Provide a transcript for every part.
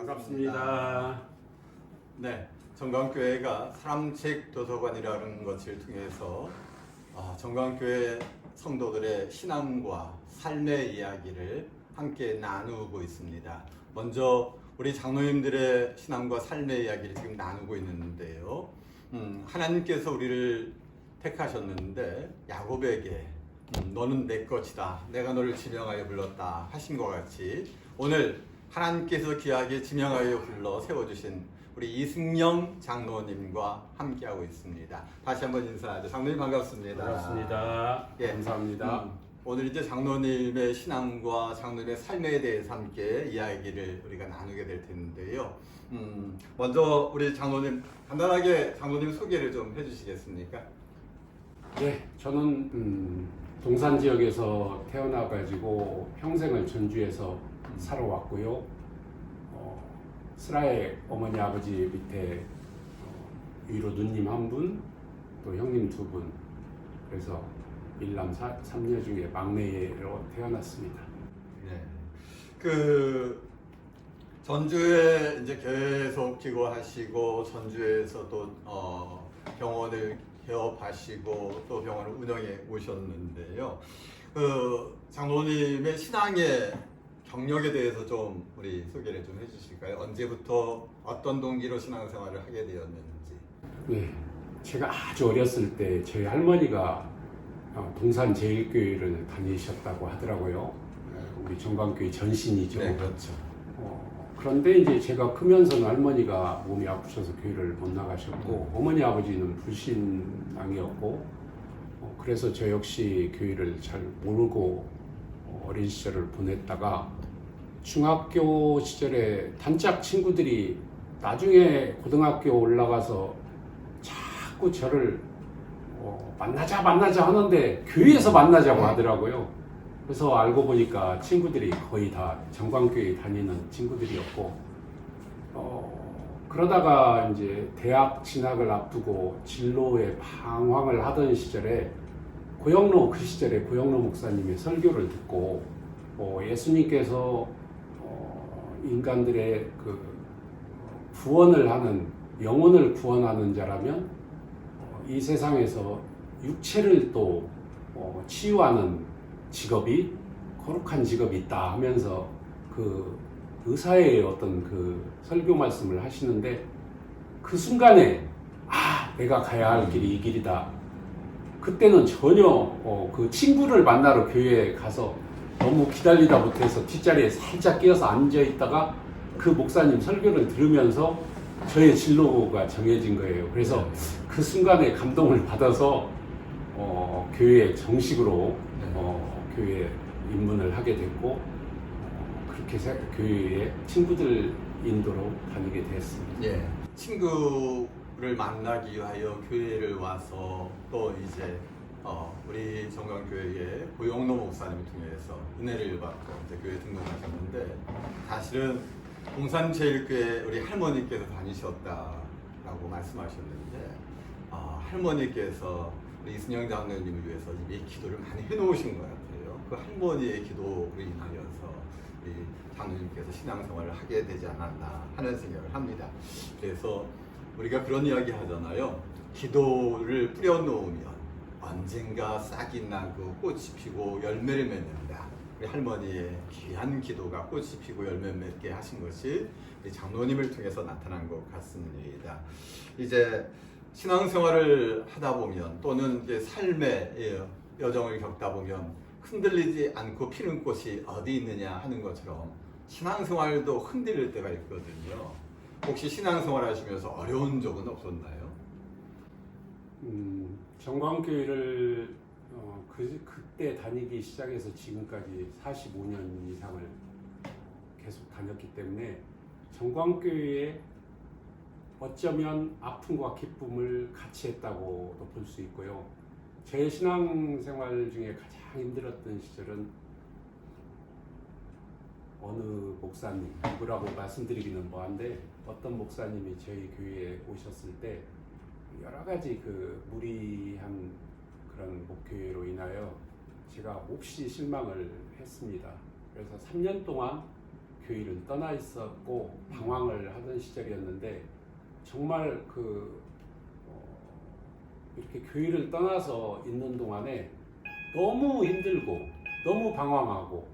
반갑습니다. 네, 정광교회가 사람책 도서관이라는 것을 통해서 정광교회 성도들의 신앙과 삶의 이야기를 함께 나누고 있습니다. 먼저 우리 장로님들의 신앙과 삶의 이야기를 지금 나누고 있는데요. 하나님께서 우리를 택하셨는데 야곱에게 너는 내 것이다, 내가 너를 지명하여 불렀다 하신 것 같이 오늘 하나님께서 귀하게 지명하여 불러 세워주신 우리 이승영 장로님과 함께하고 있습니다. 다시 한번 인사하죠. 장로님 반갑습니다. 반갑습니다. 예, 감사합니다. 오늘 이제 장로님의 신앙과 장로님의 삶에 대해서 함께 이야기를 우리가 나누게 될 텐데요. 먼저 우리 장로님 간단하게 장로님 소개를 좀 해주시겠습니까? 네, 저는 동산 지역에서 태어나가지고 평생을 전주에서 살아왔고요. 슬라의 어머니 아버지 밑에 위로 누님 한 분, 또 형님 두 분, 그래서 일남 삼녀 중에 막내로 태어났습니다. 네. 전주에 이제 계속 기고하시고 전주에서도 병원을 개업하시고 또 병원을 운영해 오셨는데요. 장로님의 신앙의 경력에 대해서 좀 우리 소개를 좀 해주실까요? 언제부터 어떤 동기로 신앙생활을 하게 되었는지. 네, 제가 아주 어렸을 때 저희 할머니가 동산 제일교회를 다니셨다고 하더라고요. 우리 정광교회 전신이죠. 네, 그렇죠. 그런데 이제 제가 크면서는 할머니가 몸이 아프셔서 교회를 못 나가셨고 어머니 아버지는 불신앙이었고 그래서 저 역시 교회를 잘 모르고 어린 시절을 보냈다가 중학교 시절에 단짝 친구들이 나중에 고등학교 올라가서 자꾸 저를 만나자 하는데 교회에서 만나자고 하더라고요. 그래서 알고 보니까 친구들이 거의 다 정광교회 다니는 친구들이었고 그러다가 이제 대학 진학을 앞두고 진로에 방황을 하던 시절에 그 시절에 고영로 목사님의 설교를 듣고 예수님께서 인간들의 그 구원을 하는 영혼을 구원하는 자라면 이 세상에서 육체를 또 치유하는 직업이 거룩한 직업이 있다 하면서 그 의사의 어떤 그 설교 말씀을 하시는데 그 순간에 내가 가야 할 길이 이 길이다. 그때는 전혀 그 친구를 만나러 교회에 가서 너무 기다리다 못해서 뒷자리에 살짝 끼어서 앉아 있다가 그 목사님 설교를 들으면서 저의 진로가 정해진 거예요. 그래서 그 순간에 감동을 받아서 교회에 정식으로 교회에 입문을 하게 됐고 그렇게 교회에 친구들 인도로 다니게 됐습니다. 예, 친구를 만나기 위하여 교회를 와서 또 이제 우리 정광교회의 고영로 목사님을 통해서 은혜를 받고 이제 교회 등록하셨는데 사실은 동산제일교회 우리 할머니께서 다니셨다라고 말씀하셨는데 할머니께서 우리 이승영 장로님을 위해서 이미 기도를 많이 해놓으신 것 같아요. 그 할머니의 기도로 인하여서 우리 장로님께서 신앙생활을 하게 되지 않았나 하는 생각을 합니다. 그래서 우리가 그런 이야기 하잖아요. 기도를 뿌려놓으면 언젠가 싹이 나고 꽃이 피고 열매를 맺는다. 우리 할머니의 귀한 기도가 꽃이 피고 열매 맺게 하신 것이 우리 장로님을 통해서 나타난 것 같습니다. 이제 신앙생활을 하다 보면 또는 이제 삶의 여정을 겪다 보면 흔들리지 않고 피는 꽃이 어디 있느냐 하는 것처럼 신앙생활도 흔들릴 때가 있거든요. 혹시 신앙생활 하시면서 어려운 적은 없었나요? 정광교회를 그때 다니기 시작해서 지금까지 45년 이상을 계속 다녔기 때문에 정광교회에 어쩌면 아픔과 기쁨을 같이 했다고도 볼 수 있고요. 제 신앙생활 중에 가장 힘들었던 시절은 어느 목사님, 누구라고 말씀드리기는 뭐한데 어떤 목사님이 저희 교회에 오셨을 때 여러 가지 그 무리한 그런 목회로 인하여 제가 몹시 실망을 했습니다. 그래서 3년 동안 교회를 떠나 있었고 방황을 하던 시절이었는데 정말 이렇게 교회를 떠나서 있는 동안에 너무 힘들고 너무 방황하고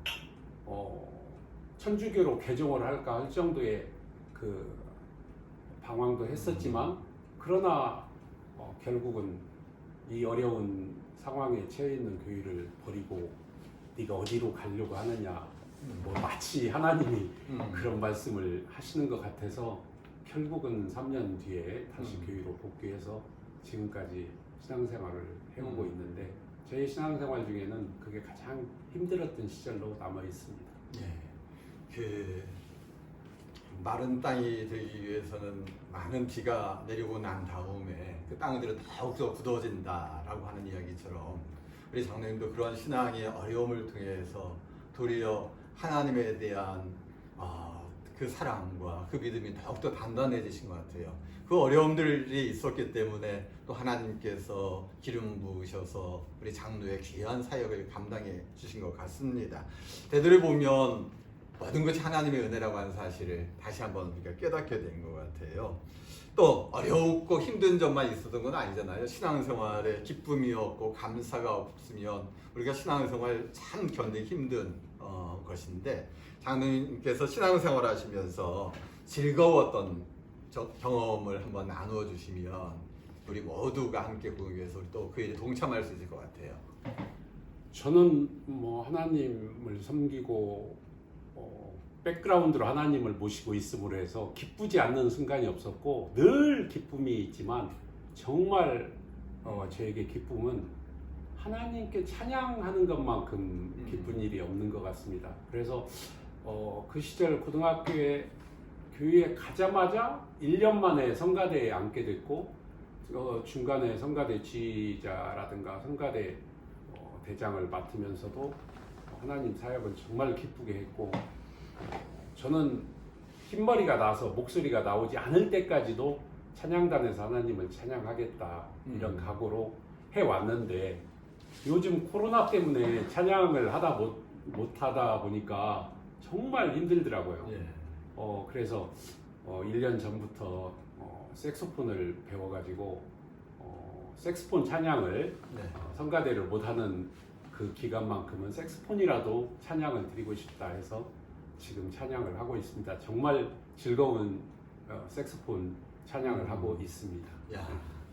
천주교로 개종을 할까 할 정도의 그 방황도 했었지만 그러나 결국은 이 어려운 상황에 처해 있는 교회를 버리고 네가 어디로 가려고 하느냐 뭐 마치 하나님이 그런 말씀을 하시는 것 같아서 결국은 3년 뒤에 다시 교회로 복귀해서 지금까지 신앙생활을 해오고 있는데 저희 신앙생활 중에는 그게 가장 힘들었던 시절로 남아 있습니다. 그 마른 땅이 되기 위해서는 많은 비가 내리고 난 다음에 그 땅들은 더욱더 굳어진다라고 하는 이야기처럼 우리 장로님도 그런 신앙의 어려움을 통해서 도리어 하나님에 대한 그 사랑과 그 믿음이 더욱더 단단해지신 것 같아요. 그 어려움들이 있었기 때문에 또 하나님께서 기름 부으셔서 우리 장로의 귀한 사역을 감당해 주신 것 같습니다. 되돌아보면 모든 것이 하나님의 은혜라고 하는 사실을 다시 한번 우리가 깨닫게 된 것 같아요. 또 어렵고 힘든 점만 있었던 건 아니잖아요. 신앙생활에 기쁨이 없고 감사가 없으면 우리가 신앙생활 참 견디기 힘든 것인데 장로님께서 신앙생활 하시면서 즐거웠던 경험을 한번 나누어 주시면 우리 모두가 함께 그 위해서 또 그 일에 동참할 수 있을 것 같아요. 저는 뭐 하나님을 섬기고 백그라운드로 하나님을 모시고 있음으로 해서 기쁘지 않는 순간이 없었고 늘 기쁨이 있지만 정말 저에게 기쁨은 하나님께 찬양하는 것만큼 기쁜 일이 없는 것 같습니다. 그래서 그 시절 고등학교에 교회에 가자마자 1년 만에 성가대에 앉게 됐고 중간에 성가대 지휘자라든가 성가대 대장을 맡으면서도 하나님 사역을 정말 기쁘게 했고 저는 흰머리가 나서 목소리가 나오지 않을 때까지도 찬양단에서 하나님을 찬양하겠다 이런 각오로 해왔는데 요즘 코로나 때문에 찬양을 하다 못하다 보니까 정말 힘들더라고요. 그래서 1년 전부터 색소폰을 배워가지고 색소폰 찬양을 성가대를 못하는 그 기간만큼은 색소폰이라도 찬양을 드리고 싶다 해서 지금 찬양을 하고 있습니다. 정말 즐거운 색소폰 찬양을 하고 있습니다.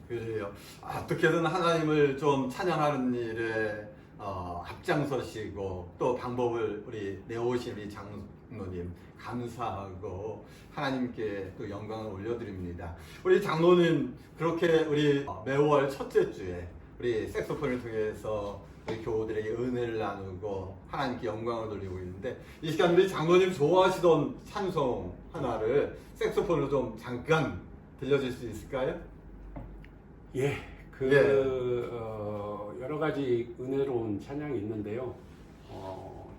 그래요. 어떻게든 하나님을 좀 찬양하는 일에 앞장서시고 또 방법을 우리 내오신 우리 장로님 감사하고 하나님께 또 영광을 올려드립니다. 우리 장로님 그렇게 우리 매월 첫째 주에 우리 색소폰을 통해서 우리 교우들에게 은혜를 나누고 하나님께 영광을 돌리고 있는데 이 시간 우리 장로님 좋아하시던 찬송 하나를 색소폰으로 좀 잠깐 들려줄 수 있을까요? 여러 가지 은혜로운 찬양이 있는데요.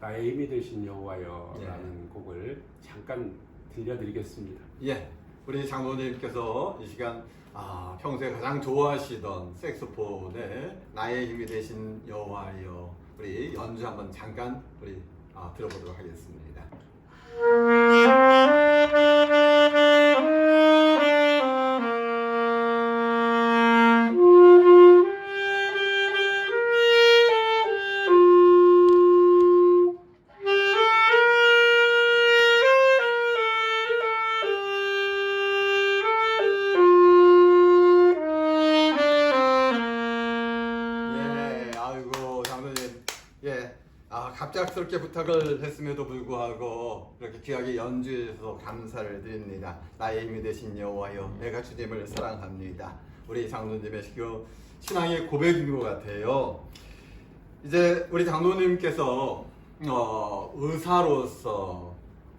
나의 힘이 되신 여호와여라는 곡을 잠깐 들려드리겠습니다. 우리 장로님께서 이 시간 평소에 가장 좋아하시던 색소폰에 나의 힘이 되신 여호와여 우리 연주 한번 잠깐 우리 들어보도록 하겠습니다. 갑작스럽게 부탁을 했음에도 불구하고 이렇게 귀하게 연주해 주셔서 감사를 드립니다. 나의 힘이 되신 여호와여 내가 주님을 사랑합니다. 우리 장로님의 신앙의 고백인 것 같아요. 이제 우리 장로님께서 의사로서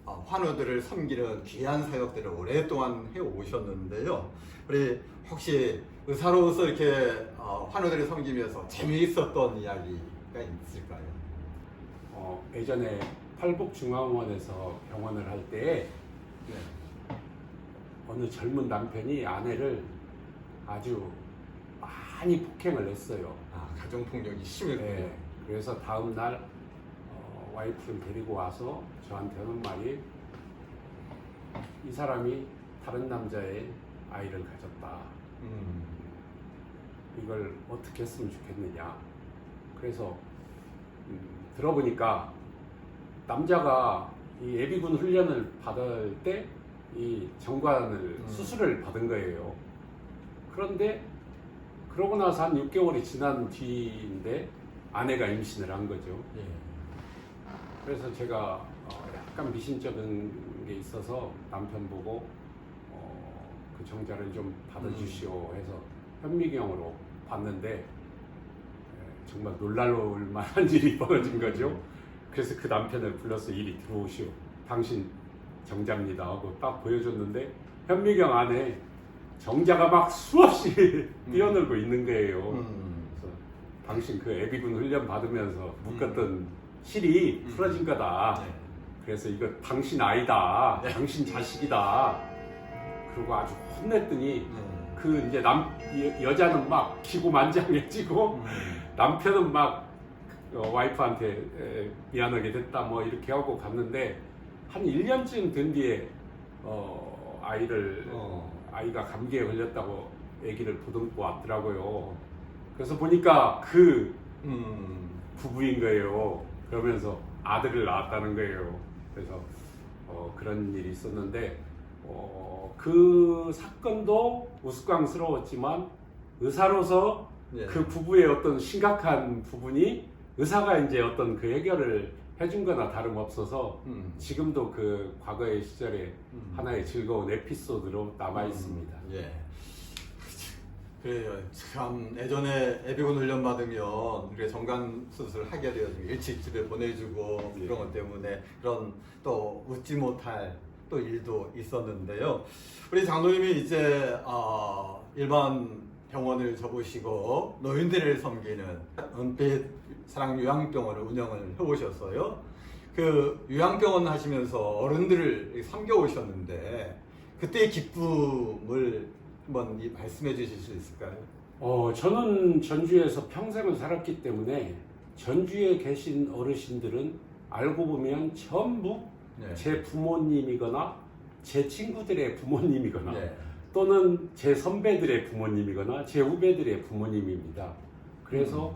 환우들을 섬기는 귀한 사역들을 오랫동안 해오셨는데요. 우리 혹시 의사로서 이렇게 환우들을 섬기면서 재미있었던 이야기가 있을까요? 예전에 팔복중앙원에서 병원을 할 때에 어느 젊은 남편이 아내를 아주 많이 폭행을 했어요. 가정폭력이 심했군요. 그래서 다음 날 와이프를 데리고 와서 저한테 하는 말이 이 사람이 다른 남자의 아이를 가졌다. 이걸 어떻게 했으면 좋겠느냐. 그래서 들어보니까 남자가 이 예비군 훈련을 받을 때 이 정관을 수술을 받은 거예요. 그런데 그러고 나서 한 6개월이 지난 뒤인데 아내가 임신을 한 거죠. 예. 그래서 제가 약간 미신적인 게 있어서 남편 보고 그 정자를 좀 받아주시오 해서 현미경으로 봤는데 정말 놀랄 만한 일이 벌어진 거죠. 그래서 그 남편을 불러서 이리 들어오시오. 당신 정자입니다 하고 딱 보여줬는데 현미경 안에 정자가 막 수없이 뛰어놀고 있는 거예요. 그래서 당신 그 예비군 훈련 받으면서 묶었던 실이 풀어진 거다. 네. 그래서 이거 당신 아이다. 네. 당신 자식이다. 그리고 아주 혼냈더니 그 이제 여자는 막 기고만장해지고 남편은 막 와이프한테 미안하게 됐다 뭐 이렇게 하고 갔는데 한 1년쯤 된 뒤에 아이가 감기에 걸렸다고 아기를 보듬고 왔더라고요. 그래서 보니까 그 부부인 거예요. 그러면서 아들을 낳았다는 거예요. 그래서 그런 일이 있었는데 그 사건도 우스꽝스러웠지만 의사로서 예. 그 부부의 어떤 심각한 부분이 의사가 이제 어떤 그 해결을 해준 거나 다름없어서 지금도 그 과거의 시절에 하나의 즐거운 에피소드로 남아 있습니다. 예. 그래요. 참 예전에 예비군 훈련 받으면 우리가 정관 수술 하게 되어지면 일찍 집에 보내주고 예. 그런 것 때문에 그런 또 웃지 못할 또 일도 있었는데요. 우리 장로님이 이제 일반 병원을 접으시고 노인들을 섬기는 은빛 사랑 요양병원을 운영을 해오셨어요. 그 요양병원 하시면서 어른들을 섬겨오셨는데 그때의 기쁨을 한번 말씀해 주실 수 있을까요? 저는 전주에서 평생을 살았기 때문에 전주에 계신 어르신들은 알고 보면 전부 네. 제 부모님이거나 제 친구들의 부모님이거나 네. 또는 제 선배들의 부모님이거나 제 후배들의 부모님입니다. 그래서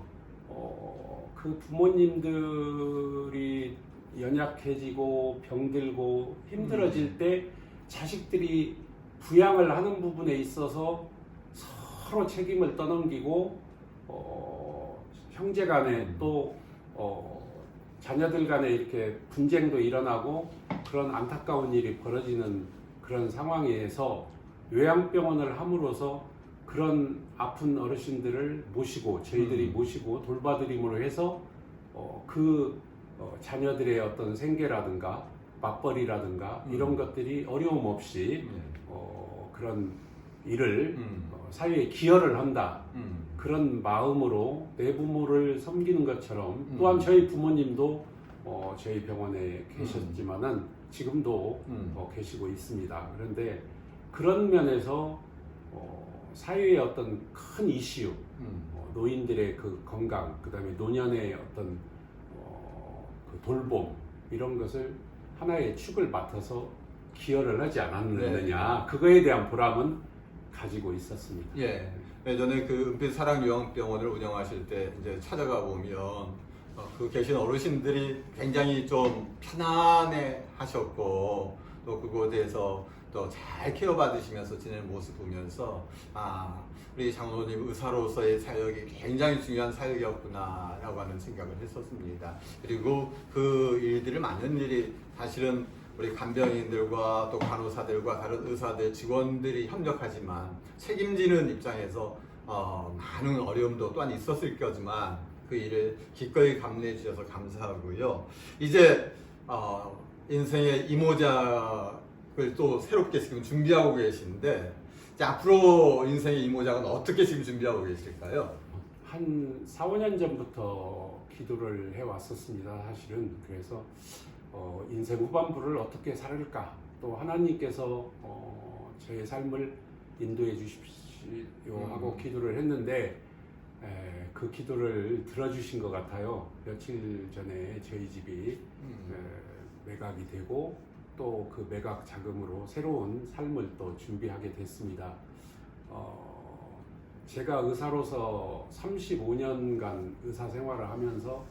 그 부모님들이 연약해지고 병들고 힘들어질 때 자식들이 부양을 하는 부분에 있어서 서로 책임을 떠넘기고 형제 간에 또 자녀들 간에 이렇게 분쟁도 일어나고 그런 안타까운 일이 벌어지는 그런 상황에서 요양병원을 함으로써 그런 아픈 어르신들을 모시고 저희들이 모시고 돌봐드림으로 해서 자녀들의 어떤 생계라든가 맞벌이라든가 이런 것들이 어려움 없이 그런 일을 사회에 기여를 한다. 그런 마음으로 내 부모를 섬기는 것처럼 또한 저희 부모님도 저희 병원에 계셨지만은 지금도 계시고 있습니다. 그런데 그런 면에서 사회의 어떤 큰 이슈, 노인들의 그 건강, 그다음에 노년의 어떤 그 돌봄 이런 것을 하나의 축을 맡아서 기여를 하지 않았느냐, 네. 그거에 대한 보람은 가지고 있었습니다. 예. 예전에 그 은빛 사랑 요양병원을 운영하실 때 이제 찾아가 보면 그 계신 어르신들이 굉장히 좀 편안해 하셨고 또 그곳에서 또 잘 케어받으시면서 지내는 모습 보면서 우리 장로님 의사로서의 사역이 굉장히 중요한 사역이었구나 라고 하는 생각을 했었습니다. 그리고 그 일들을 많은 일이 사실은 우리 간병인들과 또 간호사들과 다른 의사들 직원들이 협력하지만 책임지는 입장에서 많은 어려움도 또한 있었을 거지만 그 일을 기꺼이 감내해 주셔서 감사하고요. 이제 인생의 이모작을 또 새롭게 지금 준비하고 계신데 이제 앞으로 인생의 이모작은 어떻게 지금 준비하고 계실까요? 한 4, 5년 전부터 기도를 해왔었습니다. 사실은 그래서 인생 후반부를 어떻게 살을까, 또 하나님께서 저의 삶을 인도해 주십시오 하고 기도를 했는데 그 기도를 들어주신 것 같아요. 며칠 전에 저희 집이 매각이 되고 또 그 매각 자금으로 새로운 삶을 또 준비하게 됐습니다. 제가 의사로서 35년간 의사 생활을 하면서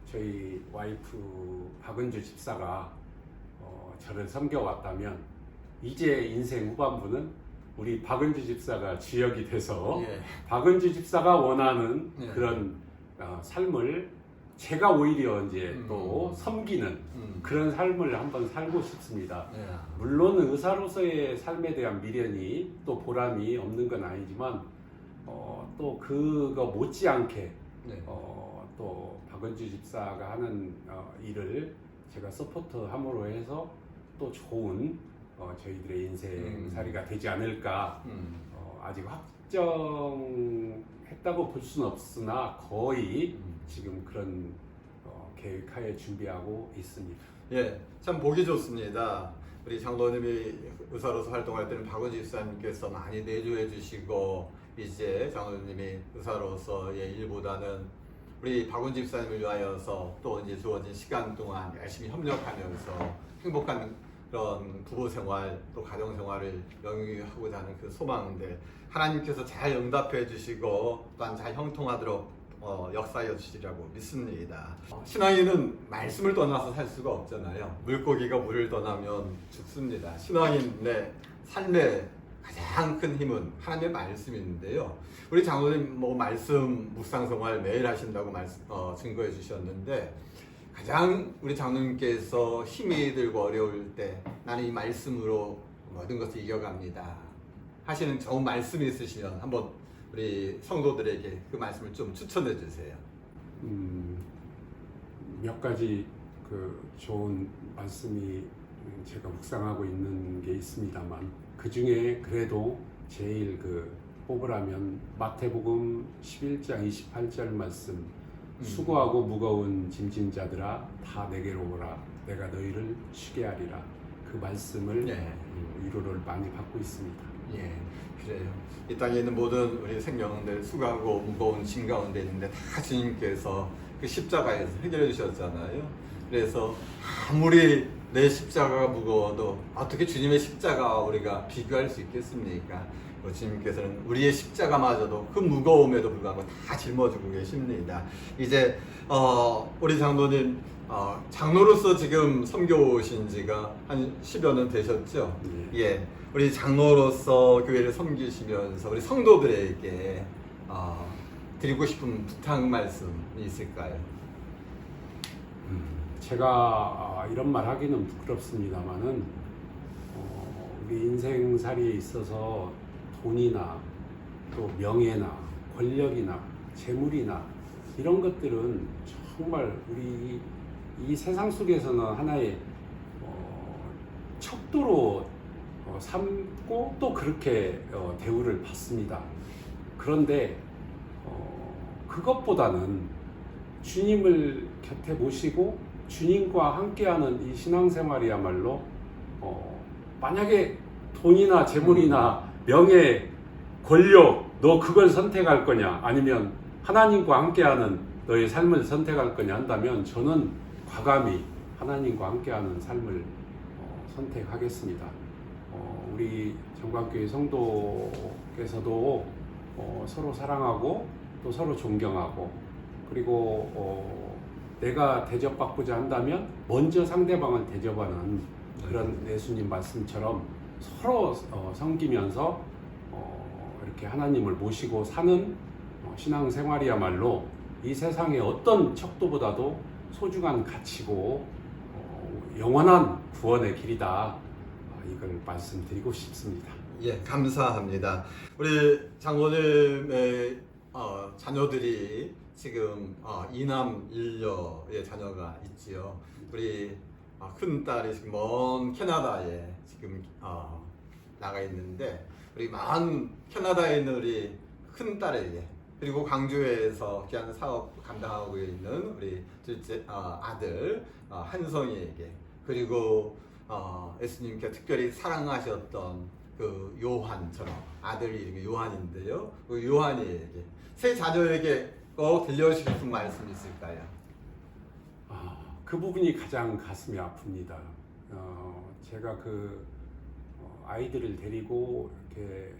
저희 와이프 박은주 집사가 저를 섬겨왔다면 이제 인생 후반부는 우리 박은주 집사가 주역이 돼서 예. 박은주 집사가 원하는 예. 그런 삶을 제가 오히려 이제 또 섬기는 그런 삶을 한번 살고 싶습니다. 예. 물론 의사로서의 삶에 대한 미련이 또 보람이 없는 건 아니지만 또 그거 못지않게 네. 또 박은주 집사가 하는 일을 제가 서포트함으로 해서 또 좋은 저희들의 인생살이가 되지 않을까. 아직 확정했다고 볼 수는 없으나 거의 지금 그런 계획하에 준비하고 있습니다. 예, 참 보기 좋습니다. 우리 장로님이 의사로서 활동할 때는 박은주 집사님께서 많이 내조해 주시고 이제 장로님이 의사로서의 일보다는 우리 박은주 집사님을 위하여서 또 이제 주어진 시간 동안 열심히 협력하면서 행복한 그런 부부 생활 또 가정 생활을 영위하고자 하는 그 소망인데 하나님께서 잘 응답해 주시고 또한 잘 형통하도록 역사하여 주시리라고 믿습니다. 신앙인은 말씀을 떠나서 살 수가 없잖아요. 물고기가 물을 떠나면 죽습니다. 신앙인의 삶의 가장 큰 힘은 하나님의 말씀인데요. 우리 장로님 말씀 묵상 생활 매일 하신다고 증거해 주셨는데 가장 우리 장로님께서 힘이 들고 어려울 때 나는 이 말씀으로 모든 것을 이겨갑니다 하시는 좋은 말씀이 있으시면 한번 우리 성도들에게 그 말씀을 좀 추천해 주세요. 몇 가지 그 좋은 말씀이 제가 묵상하고 있는 게 있습니다만 그 중에 그래도 제일 뽑으라면 마태복음 11장 28절 말씀 수고하고 무거운 짐진 자들아 다 내게로 오라 내가 너희를 쉬게 하리라 그 말씀을 위로를 많이 받고 있습니다. 예, 그래요. 이 땅에 있는 모든 우리 생명들 수고하고 무거운 짐 가운데 있는데 다 주님께서 그 십자가에서 해결해 주셨잖아요. 그래서 아무리 내 십자가가 무거워도 어떻게 주님의 십자가와 우리가 비교할 수 있겠습니까? 주님께서는 우리의 십자가마저도 그 무거움에도 불구하고 다 짊어지고 계십니다. 이제 우리 장로님 장로로서 지금 섬겨오신 지가 한 10여 년 되셨죠? 예. 우리 장로로서 교회를 섬기시면서 우리 성도들에게 드리고 싶은 부탁 말씀이 있을까요? 제가 이런 말 하기는 부끄럽습니다만은 우리 인생살이에 있어서 돈이나 또 명예나 권력이나 재물이나 이런 것들은 정말 우리 이 세상 속에서는 하나의 척도로 삼고 또 그렇게 대우를 받습니다. 그런데 그것보다는 주님을 곁에 모시고 주님과 함께하는 이 신앙생활이야말로 만약에 돈이나 재물이나 명예, 권력 너 그걸 선택할 거냐 아니면 하나님과 함께하는 너의 삶을 선택할 거냐 한다면 저는 과감히 하나님과 함께하는 삶을 선택하겠습니다. 우리 정관교회 성도께서도 서로 사랑하고 또 서로 존경하고 그리고 내가 대접받고자 한다면 먼저 상대방을 대접하는 그런 예수님 말씀처럼 서로 섬기면서 이렇게 하나님을 모시고 사는 신앙생활이야말로 이 세상의 어떤 척도보다도 소중한 가치고 영원한 구원의 길이다. 이걸 말씀드리고 싶습니다. 예, 감사합니다. 우리 장로님의 자녀들이 지금 이남 일녀의 자녀가 있지요. 우리 큰 딸이 지금 먼 캐나다에 지금 나가 있는데 우리 먼 캐나다에 있는 우리 큰 딸에게 그리고 광주에서 귀한 사업 감당하고 있는 우리 둘째 아들 한성이에게 그리고 예수님께 특별히 사랑하셨던 그 요한처럼 아들 이름이 요한인데요. 그 요한이에게 세 자녀에게 꼭 들려주고 싶은 말씀 있을까요? 그 부분이 가장 가슴이 아픕니다. 제가 그 아이들을 데리고 이렇게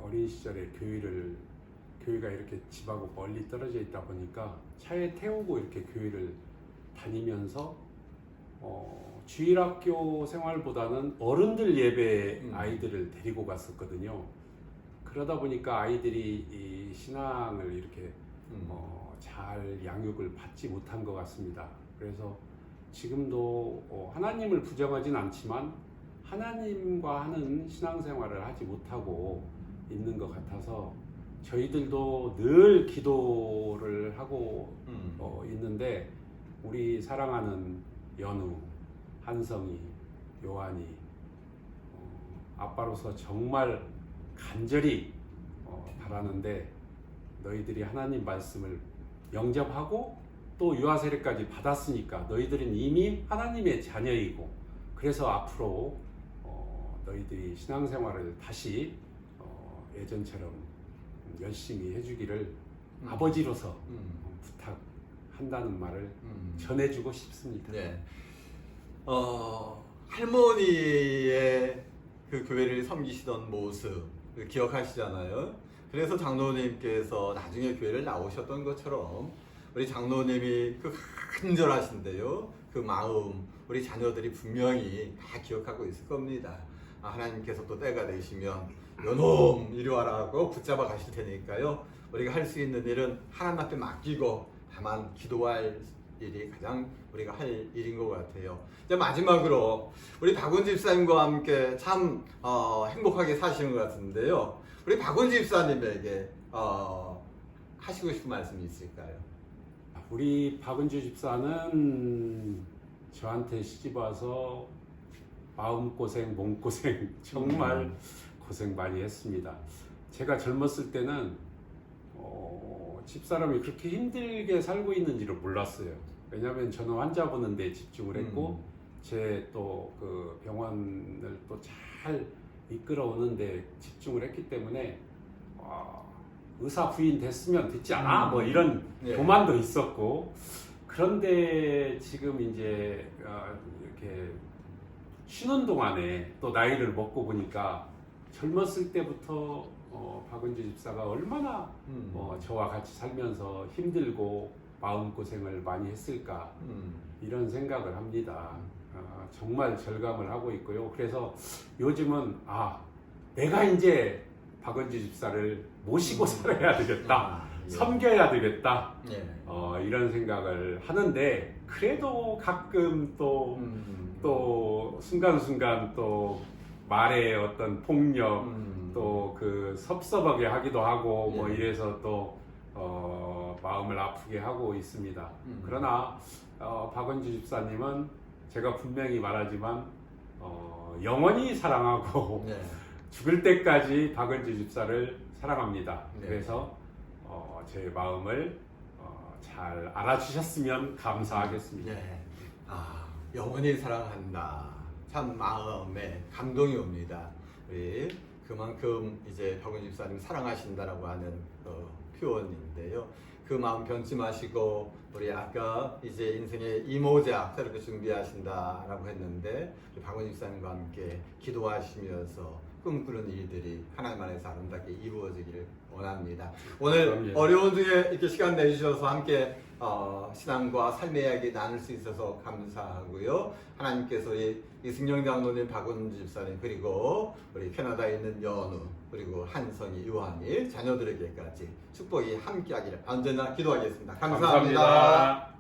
어린 시절에 교회가 이렇게 집하고 멀리 떨어져 있다 보니까 차에 태우고 이렇게 교회를 다니면서 주일학교 생활보다는 어른들 예배 아이들을 데리고 갔었거든요. 그러다 보니까 아이들이 이 신앙을 이렇게 잘 양육을 받지 못한 것 같습니다. 그래서 지금도 하나님을 부정하진 않지만 하나님과 하는 신앙생활을 하지 못하고 있는 것 같아서 저희들도 늘 기도를 하고 있는데 우리 사랑하는 연우, 한성이, 요한이 아빠로서 정말 간절히 바라는데 너희들이 하나님 말씀을 영접하고 또 유아세례까지 받았으니까 너희들은 이미 하나님의 자녀이고 그래서 앞으로 너희들이 신앙생활을 다시 예전처럼 열심히 해주기를 아버지로서 부탁한다는 말을 전해주고 싶습니다. 네. 할머니의 그 교회를 섬기시던 모습 기억하시잖아요. 그래서 장로님께서 나중에 교회를 나오셨던 것처럼 우리 장로님이 그 간절하신데요. 그 마음 우리 자녀들이 분명히 다 기억하고 있을 겁니다. 하나님께서 또 때가 되시면 요놈 이리 와라고 붙잡아 가실 테니까요. 우리가 할 수 있는 일은 하나님 앞에 맡기고 다만 기도할 일이 가장 우리가 할 일인 것 같아요. 이제 마지막으로 우리 박원 집사님과 함께 참 행복하게 사시는 것 같은데요. 우리 박원 집사님에게 하시고 싶은 말씀이 있을까요? 우리 박은주 집사는 저한테 시집 와서 마음고생, 몸고생 정말 고생 많이 했습니다. 제가 젊었을 때는 집사람이 그렇게 힘들게 살고 있는지를 몰랐어요. 왜냐하면 저는 환자 보는 데 집중을 했고 제 또 그 병원을 또 잘 이끌어오는 데 집중을 했기 때문에 의사 부인 됐으면 됐지 않아? 뭐 이런 교만도 있었고 그런데 지금 이제 이렇게 쉬는 동안에 또 나이를 먹고 보니까 젊었을 때부터 박은주 집사가 얼마나 저와 같이 살면서 힘들고 마음고생을 많이 했을까 이런 생각을 합니다. 정말 절감을 하고 있고요. 그래서 요즘은 내가 이제 박은주 집사를 모시고 살아야 되겠다. 섬겨야 되겠다. 이런 생각을 하는데 그래도 가끔 또 순간순간 또 말의 어떤 폭력 또 그 섭섭하게 하기도 하고 뭐 이래서 또 마음을 아프게 하고 있습니다. 그러나 박은주 집사님은 제가 분명히 말하지만 영원히 사랑하고 죽을 때까지 박은주 집사를 사랑합니다. 그래서 제 마음을 잘 알아주셨으면 감사하겠습니다. 영원히 사랑한다. 참 마음에 감동이 옵니다. 우리 그만큼 이제 박은주 집사님 사랑하신다라고 하는 표현인데요. 그 마음 변치 마시고 우리 아까 이제 인생의 이모작 새롭게 준비하신다라고 했는데 박은주 집사님과 함께 기도하시면서 꿈꾸는 일들이 하나님 안에서 아름답게 이루어지기를 원합니다. 오늘 어려운 중에 이렇게 시간 내주셔서 함께 신앙과 삶의 이야기 나눌 수 있어서 감사하고요. 하나님께서 이승영 장로님, 박은주 집사님, 그리고 우리 캐나다에 있는 연우, 그리고 한성이, 요한이 자녀들에게까지 축복이 함께하기를 언제나 기도하겠습니다. 감사합니다.